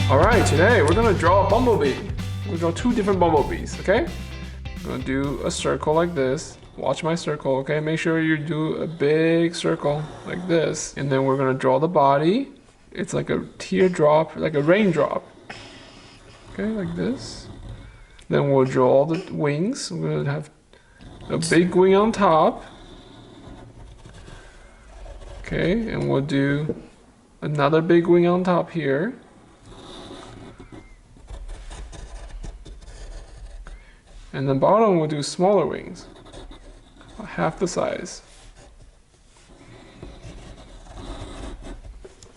Alright, today we're gonna draw a bumblebee. We're gonna draw two different bumblebees, okay? I'm gonna do a circle like this. Watch my circle, okay? Make sure you do a big circle like this. And then we're gonna draw the body. It's like a teardrop, like a raindrop. Okay, like this. Then we'll draw the wings. We're gonna have a big wing on top. Okay, and we'll do another big wing on top here. And then bottom we'll do smaller wings, half the size.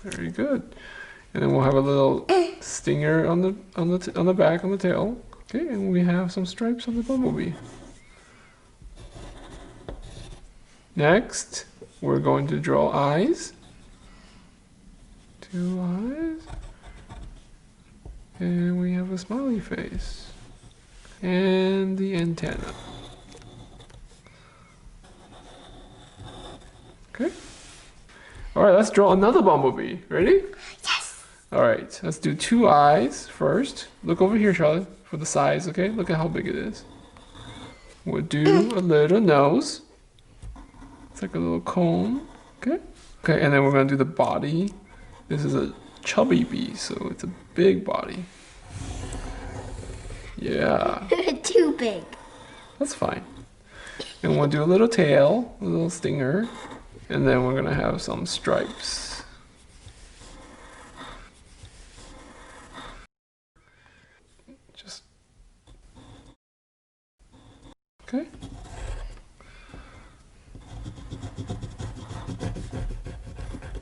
Very good. And then we'll have a little stinger on the back, on the tail. Okay, and we have some stripes on the bumblebee. Next, we're going to draw eyes. Two eyes. And we have a smiley face. And the antenna. Okay. All right, let's draw another bumblebee. Ready? Yes. All right, let's do two eyes first. Look over here, Charlotte, for the size, okay? Look at how big it is. We'll do a little nose. It's like a little cone, okay? Okay, and then we're gonna do the body. This is a chubby bee, so it's a big body. Yeah. Too big. That's fine. And we'll do a little tail, a little stinger, and then we're gonna have some stripes. Just okay.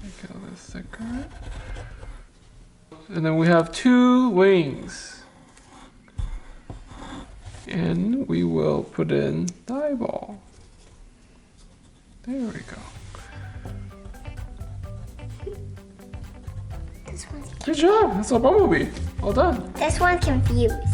Make it a little thicker. And then we have two wings. And we will put in the eyeball. There we go. This one's Good job. That's a bumblebee. Well done. This one's confused.